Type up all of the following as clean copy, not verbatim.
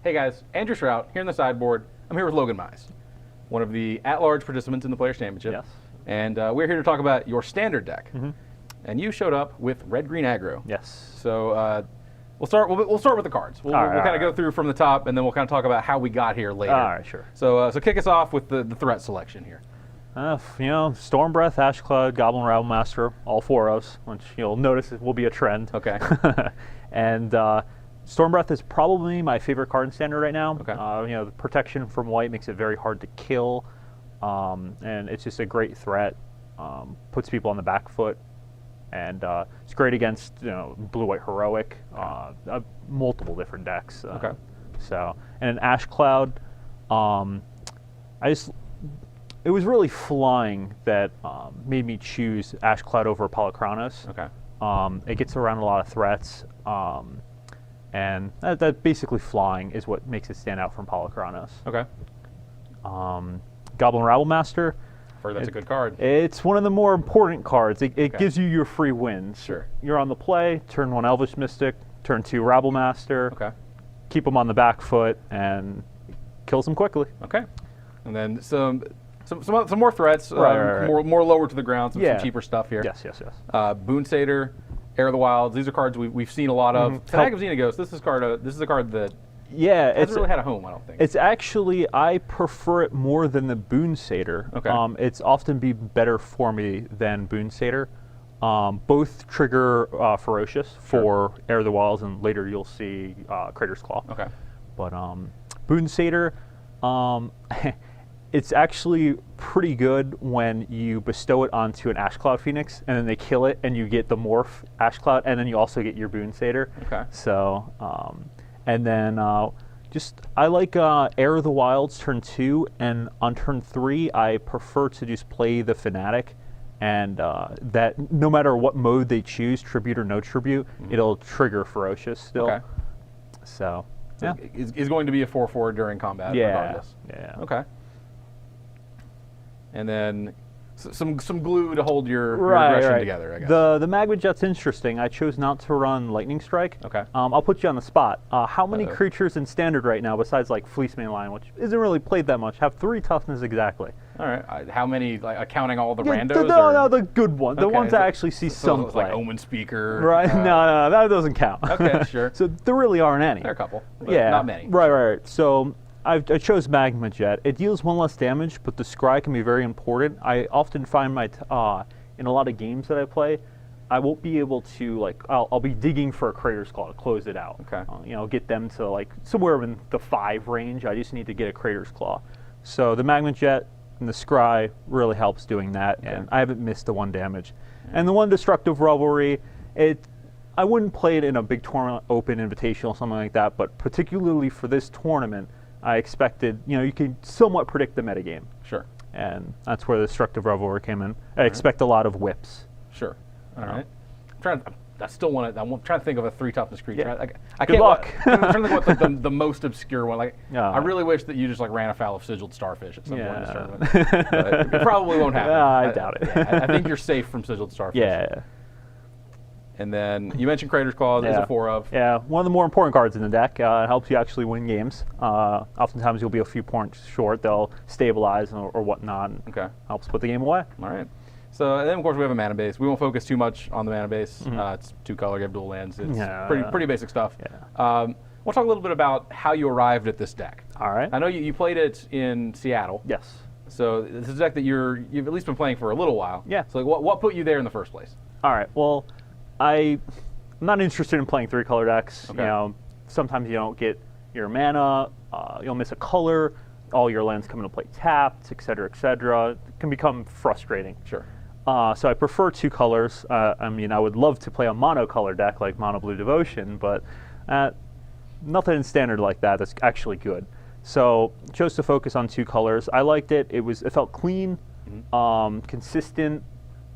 Hey guys, Andrew Shrout here in the sideboard. I'm here with Logan Mize, one of the at-large participants in the Players' Championship. Yes. And we're here to talk about your standard deck. And you showed up with red-green aggro. Yes. So we'll start with the cards. We'll kind of go through from the top, and then we'll kind of talk about how we got here later. All right, sure. So kick us off with the threat selection here. Storm Breath, Ash Cloud, Goblin Rabble Master, all 4-0s, which you'll notice it will be a trend. Okay. And Storm Breath is probably my favorite card in Standard right now. Okay. The protection from white makes it very hard to kill, and it's just a great threat. Puts people on the back foot, and it's great against blue-white heroic, multiple different decks. Okay. And Ash Cloud, it was really flying that made me choose Ash Cloud over Polychronos. Okay. It gets around a lot of threats, and that basically flying is what makes it stand out from Polychronos. Okay. Goblin Rabble Master. I've heard that's a good card. It's one of the more important cards. It gives you your free wins. Sure. You're on the play, turn 1 Elvish Mystic, turn 2 Rabble Master. Okay. Keep them on the back foot and kills them quickly. Okay. And then some more threats, Right. more lower to the ground, some cheaper stuff here. Yes. Boon Satyr, Heir of the Wilds. These are cards we've seen a lot of. Fanatic of Xenagos. This is a card that hasn't really had a home, I don't think. It's actually, I prefer it more than the Boon Satyr. Okay. It's often be better for me than Boon Satyr. Both trigger Ferocious for Heir of the Wilds, and later you'll see Crater's Claw. Okay. But Boon Satyr, it's actually pretty good when you bestow it onto an Ash Cloud Phoenix, and then they kill it, and you get the morph Ash Cloud, and then you also get your Boon Satyr. Okay. So, and then I like Heir of the Wilds turn 2, and on turn 3, I prefer to just play the Fanatic, and that no matter what mode they choose, tribute or no tribute, it'll trigger Ferocious still. Okay. So is going to be a 4/4 during combat regardless. Yeah. Okay. And then some glue to hold your aggression together, I guess. The Magma Jet's interesting. I chose not to run Lightning Strike. Okay. I'll put you on the spot. How many creatures in Standard right now, besides like Fleece Mainline, which isn't really played that much, have 3 toughness exactly? All right. How many, accounting all the randos? No, the good ones. The ones that actually see some play. Like Omen Speaker. Right. No, that doesn't count. Okay, sure. So there really aren't any. There are a couple, but yeah, not many. Right. So I chose Magma Jet. It deals 1 less damage, but the scry can be very important. I often find in a lot of games that I play, I won't be able to I'll be digging for a Crater's Claw to close it out. Okay. Get them to somewhere in the 5 range. I just need to get a Crater's Claw. So the Magma Jet and the scry really helps doing that, and I haven't missed the 1 damage. And the 1 Destructive Revelry, I wouldn't play it in a big tournament, open, invitational, something like that, but particularly for this tournament, I expected, you can somewhat predict the metagame. Sure. And that's where the Destructive Revelry came in. I expect a lot of whips. Sure. All right. I'm trying to think of a 3 toughness creature. Yeah. I Good can't, luck. I'm trying to think what the most obscure one. I really wish that you just ran afoul of Sigiled Starfish at some point in this tournament. But it probably won't happen. I doubt it. I think you're safe from Sigiled Starfish. Yeah. And then you mentioned Crater's Claw is a 4 of. Yeah, one of the more important cards in the deck. It helps you actually win games. Oftentimes you'll be a few points short. They'll stabilize or whatnot. Okay. Helps put the game away. All right. So and then of course we have a mana base. We won't focus too much on the mana base. It's 2 color, you have dual lands. It's pretty basic stuff. Yeah. We'll talk a little bit about how you arrived at this deck. All right. I know you played it in Seattle. Yes. So this is a deck that you've at least been playing for a little while. Yeah. So what put you there in the first place? All right. Well, I'm not interested in playing 3-color decks. Okay. Sometimes you don't get your mana. You'll miss a color. All your lands come into play tapped, et cetera, et cetera. It can become frustrating. Sure. So I prefer 2 colors. I would love to play a monocolor deck like Mono Blue Devotion, but nothing in Standard like that that's actually good. So chose to focus on 2 colors. I liked it. It felt clean, consistent.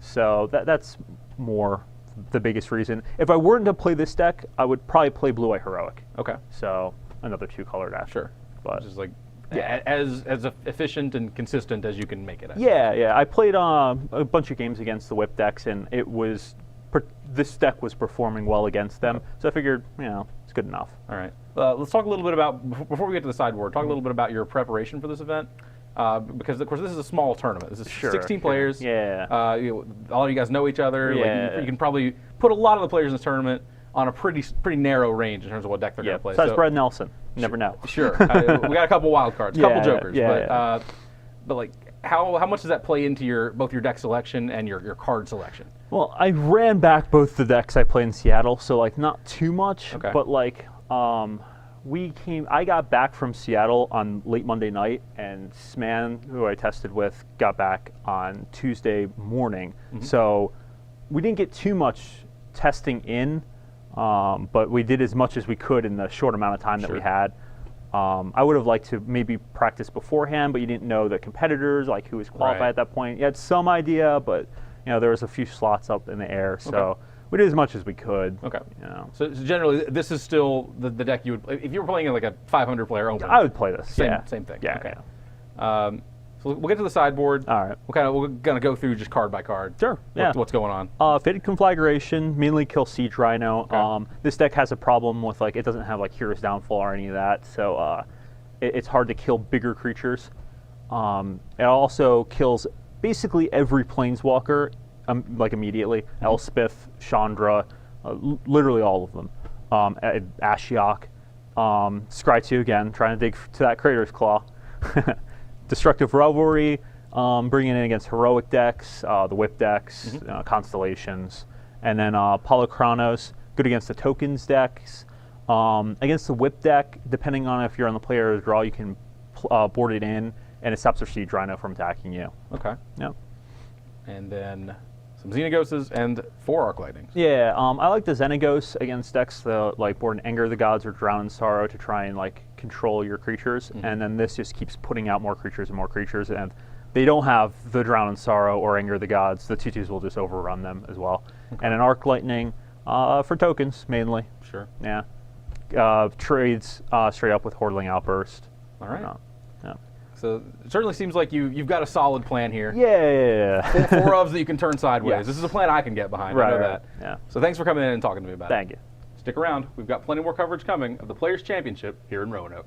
So that's more the biggest reason. If I weren't to play this deck, I would probably play Blue-White Heroic. Okay. So another 2-color deck. Sure. But just as efficient and consistent as you can make it. Yeah. I played a bunch of games against the whip decks, and this deck was performing well against them. So I figured, it's good enough. All right. Let's talk a little bit about, before we get to the sideboard, talk a little bit about your preparation for this event. Because, of course, this is a small tournament. This is 16 players. Yeah. All of you guys know each other. Yeah. Like, you can probably put a lot of the players in this tournament on a pretty narrow range in terms of what deck they're going to play. Besides Brad Nelson. Never know. Sure. We got a couple wild cards, a couple jokers. But like, how much does that play into both your deck selection and your card selection? Well, I ran back both the decks I play in Seattle, so like not too much. Okay. But like, I got back from Seattle on late Monday night, and Sman, who I tested with, got back on Tuesday morning. So we didn't get too much testing in, but we did as much as we could in the short amount of time that we had. I would have liked to maybe practice beforehand, but you didn't know the competitors, like who was qualified at that point. You had some idea, but there was a few slots up in the air, so we did as much as we could. Okay. So generally, this is still the deck you would, if you were playing in like a 500 player open. I would play this. Same thing. Yeah. Okay. So we'll get to the sideboard. All right. We're gonna go through just card by card. Sure. What's going on? Fated Conflagration, mainly kill Siege Rhino. Okay. This deck has a problem with it doesn't have like Hero's Downfall or any of that, so it's hard to kill bigger creatures. It also kills basically every Planeswalker immediately. Elspeth, Chandra, literally all of them. Ashiok, Scry 2 again, trying to dig to that Crater's Claw. Destructive Revelry, bringing in against heroic decks, the whip decks, constellations, and then Polychronos, good against the tokens decks. Against the whip deck, depending on if you're on the player's draw, you can board it in, and it stops their Siege Rhino from attacking you. Okay. Yep. And then some Xenagoses and 4 Arc Lightnings. Yeah, I like the Xenagos against decks like board in Anger of the Gods or Drown in Sorrow to try and control your creatures, and then this just keeps putting out more creatures, and they don't have the Drown in Sorrow or Anger of the Gods. The 2/2s will just overrun them as well. Okay. And an Arc Lightning for tokens mainly. Sure. Yeah. Trades straight up with Hordling Outburst. All right. Yeah. So it certainly seems like you've got a solid plan here. Yeah. Four ofs that you can turn sideways. Yes. This is a plan I can get behind. I know that. Yeah. So thanks for coming in and talking to me about it. Thank you. Stick around. We've got plenty more coverage coming of the Players' Championship here in Roanoke.